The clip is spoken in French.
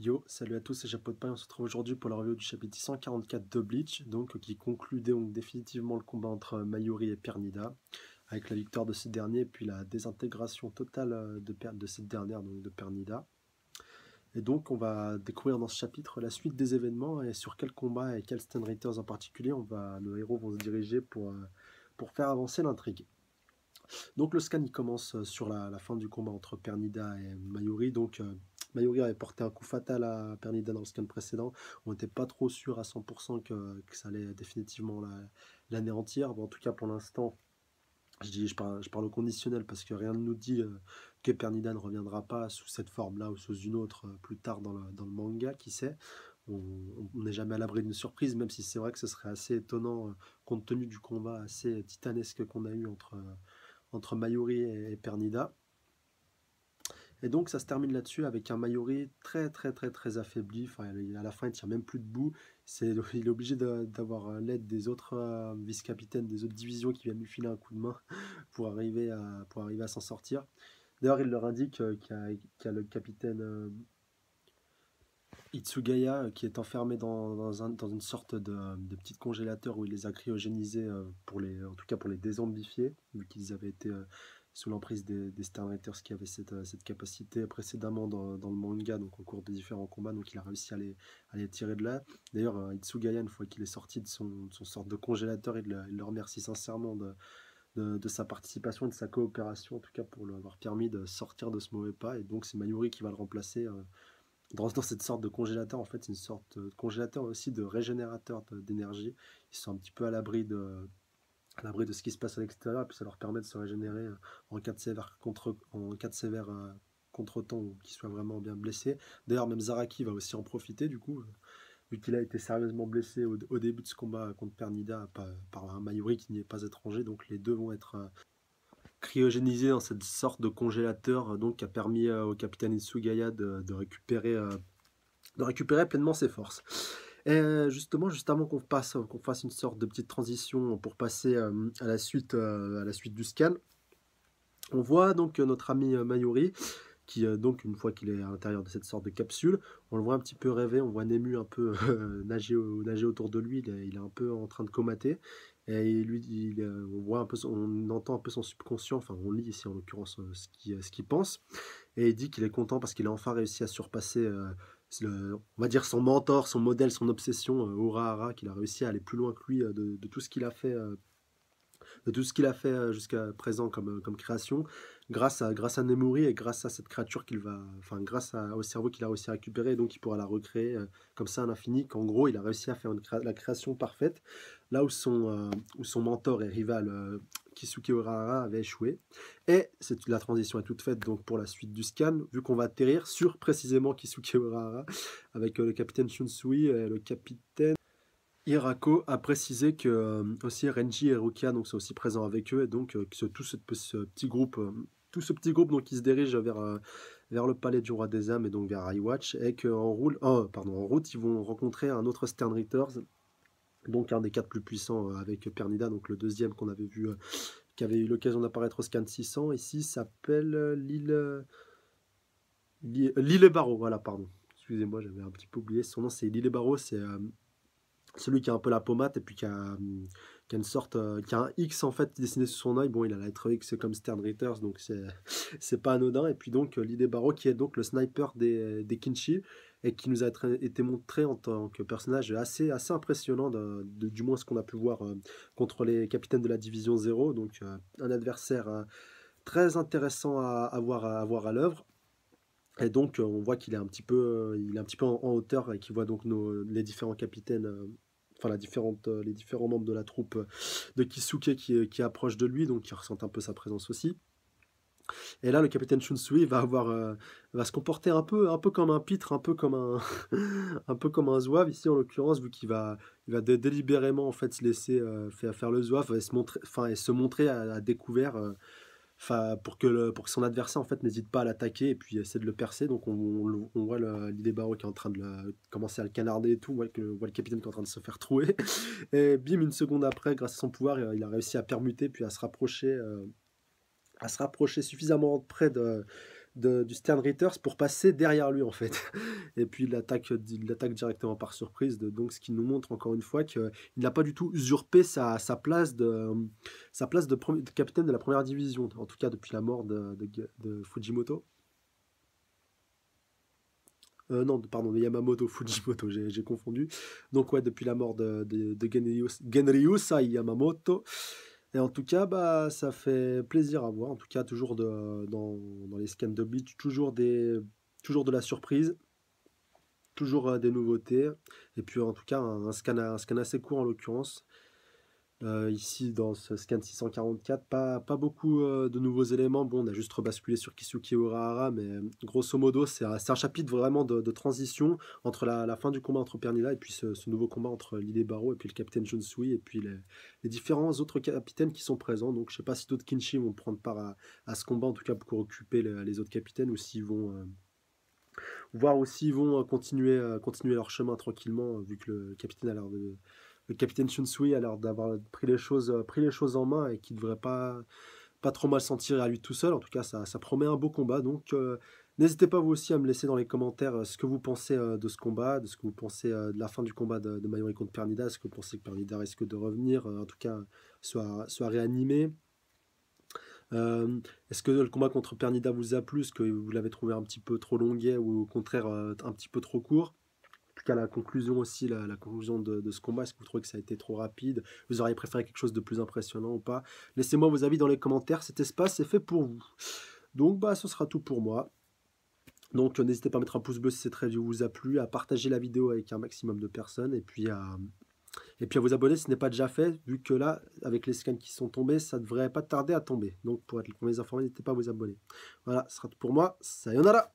Yo, salut à tous, c'est Chapeau de Paille. On se retrouve aujourd'hui pour la review du chapitre 144 de Bleach, donc qui conclut donc définitivement le combat entre Mayuri et Pernida, avec la victoire de ce dernier, puis la désintégration totale de cette dernière, donc de Pernida. Et donc on va découvrir dans ce chapitre la suite des événements et sur quel combat et quels Stand Writers en particulier nos héros vont se diriger pour faire avancer l'intrigue. Donc le scan il commence sur la fin du combat entre Pernida et Mayuri. Donc Mayuri avait porté un coup fatal à Pernida dans le scan précédent. On n'était pas trop sûr à 100% que ça allait définitivement l'anéantir. Bon, en tout cas pour l'instant, je parle au conditionnel parce que rien ne nous dit que Pernida ne reviendra pas sous cette forme-là ou sous une autre plus tard dans le manga, qui sait. On n'est jamais à l'abri d'une surprise, même si c'est vrai que ce serait assez étonnant compte tenu du combat assez titanesque qu'on a eu entre Mayuri et Pernida. Et donc ça se termine là-dessus avec un Mayuri très affaibli. Enfin, à la fin, il ne tient même plus debout. Il est obligé d'avoir l'aide des autres vice-capitaines des autres divisions qui viennent lui filer un coup de main pour arriver à s'en sortir. D'ailleurs, il leur indique qu'il y a le capitaine Itsugaya qui est enfermé dans une sorte de petit congélateur où il les a cryogénisés en tout cas pour les désombifier, vu qu'ils avaient été sous l'emprise des Sternreiters qui avaient cette capacité précédemment dans le manga, donc au cours des différents combats, donc il a réussi à les tirer de là. D'ailleurs, Itsugaya, une fois qu'il est sorti de son sorte de congélateur, il le remercie sincèrement de sa participation et de sa coopération, en tout cas pour lui avoir permis de sortir de ce mauvais pas, et donc c'est Mayuri qui va le remplacer dans cette sorte de congélateur. En fait, c'est une sorte de congélateur aussi de régénérateur d'énergie. Ils sont un petit peu à l'abri de ce qui se passe à l'extérieur, et puis ça leur permet de se régénérer en cas de sévère contretemps ou qu'ils soient vraiment bien blessés. D'ailleurs, même Zaraki va aussi en profiter, du coup, vu qu'il a été sérieusement blessé au début de ce combat contre Pernida par un Mayuri qui n'y est pas étranger. Donc les deux vont être cryogénisés dans cette sorte de congélateur, donc qui a permis au capitaine Itsugaya de récupérer pleinement ses forces. Et justement, juste avant qu'on fasse une sorte de petite transition pour passer à la suite du scan, on voit donc notre ami Mayuri, qui donc une fois qu'il est à l'intérieur de cette sorte de capsule, on le voit un petit peu rêver, on voit Nemu un peu nager autour de lui, il est un peu en train de comater, et lui, on voit un peu, on entend un peu son subconscient, enfin on lit ici en l'occurrence ce qu'il pense, et il dit qu'il est content parce qu'il a enfin réussi à surpasser, on va dire, son mentor, son modèle, son obsession, Urahara, qu'il a réussi à aller plus loin que lui de tout ce qu'il a fait. De tout ce qu'il a fait jusqu'à présent comme création, grâce à Nemuri et grâce à cette créature au cerveau qu'il a réussi à récupérer, donc il pourra la recréer comme ça à l'infini, qu'en gros il a réussi à faire la création parfaite, là où son mentor et rival Kisuke Urahara avait échoué. Et la transition est toute faite donc pour la suite du scan, vu qu'on va atterrir sur précisément Kisuke Urahara, avec le capitaine Shunsui et le capitaine Hirako a précisé que aussi Renji et Rukia donc sont aussi présents avec eux, et donc tout ce petit groupe donc qui se dirige vers le palais du roi des âmes et donc vers Iwatch, et en route ils vont rencontrer un autre Sternritters, donc un des quatre plus puissants avec Pernida, donc le deuxième qu'on avait vu qui avait eu l'occasion d'apparaître au scan 600 ici, s'appelle Lille Barreau, voilà, pardon. Excusez-moi, j'avais un petit peu oublié son nom, c'est Lille Barreau, c'est celui qui a un peu la pommade et puis qui a une sorte, qui a un X en fait dessiné sur son œil. Bon, il a la lettre X comme Stern Ritters, donc c'est pas anodin. Et puis donc l'idée Barreau qui est donc le sniper des Kinshi et qui nous a été montré en tant que personnage assez impressionnant, du moins ce qu'on a pu voir contre les capitaines de la division 0. Donc un adversaire très intéressant à voir à l'œuvre. Et donc, on voit qu'il est il est un petit peu en hauteur et qu'il voit donc les différents capitaines, enfin les différents membres de la troupe de Kisuke qui approchent de lui, donc qui ressentent un peu sa présence aussi. Et là, le capitaine Shunsui va se comporter un peu comme un pitre, un peu comme un peu comme un zouave ici en l'occurrence, vu il va délibérément en fait se laisser faire le zouave et se montrer à découvert. Pour que son adversaire en fait n'hésite pas à l'attaquer et puis essaie de le percer. Donc on voit l'idée Barreau qui est en train de commencer à le canarder et tout, on voit le capitaine qui est en train de se faire trouer, et bim, une seconde après, grâce à son pouvoir, il a réussi à permuter puis à se rapprocher suffisamment près du Stern Ritters pour passer derrière lui en fait. Et puis il l'attaque directement par surprise, donc ce qui nous montre encore une fois qu'il n'a pas du tout usurpé sa place de capitaine de la première division, en tout cas depuis la mort de Fujimoto. Non, pardon, de Yamamoto, Fujimoto, j'ai confondu. Donc ouais, depuis la mort de Genryusa Yamamoto. Et en tout cas, bah, ça fait plaisir à voir. En tout cas, toujours dans les scans de Bleach, toujours de la surprise, toujours des nouveautés. Et puis en tout cas, un scan assez court en l'occurrence. Ici, dans ce scan 644, pas beaucoup de nouveaux éléments. Bon, on a juste rebasculé sur Kisuke Urahara, mais grosso modo, c'est un chapitre vraiment de transition entre la fin du combat entre Pernilla et puis ce nouveau combat entre l'île Barreau et puis le capitaine Junsui et puis les différents autres capitaines qui sont présents. Donc, je sais pas si d'autres Kinshi vont prendre part à ce combat, en tout cas pour occuper les autres capitaines, ou s'ils vont voir aussi ils vont continuer leur chemin tranquillement, vu que le capitaine Shunsui a l'air d'avoir pris les choses en main et qui devrait pas trop mal s'en tirer à lui tout seul. En tout cas, ça promet un beau combat. Donc, n'hésitez pas vous aussi à me laisser dans les commentaires ce que vous pensez de ce combat, de ce que vous pensez de la fin du combat de Mayuri contre Pernida. Est-ce que vous pensez que Pernida risque de revenir, en tout cas, soit réanimé? Est-ce que le combat contre Pernida vous a plu? Est-ce que vous l'avez trouvé un petit peu trop longuet ou au contraire un petit peu trop court? En tout cas, la conclusion aussi, la conclusion de ce combat, est-ce que vous trouvez que ça a été trop rapide? Vous auriez préféré quelque chose de plus impressionnant ou pas? Laissez-moi vos avis dans les commentaires, cet espace est fait pour vous. Donc, bah, ce sera tout pour moi. Donc, n'hésitez pas à mettre un pouce bleu si cette review vous a plu, à partager la vidéo avec un maximum de personnes, et puis à vous abonner si ce n'est pas déjà fait, vu que là, avec les scans qui sont tombés, ça ne devrait pas tarder à tomber. Donc, pour être les premiers informés, n'hésitez pas à vous abonner. Voilà, ce sera tout pour moi. Sayonara!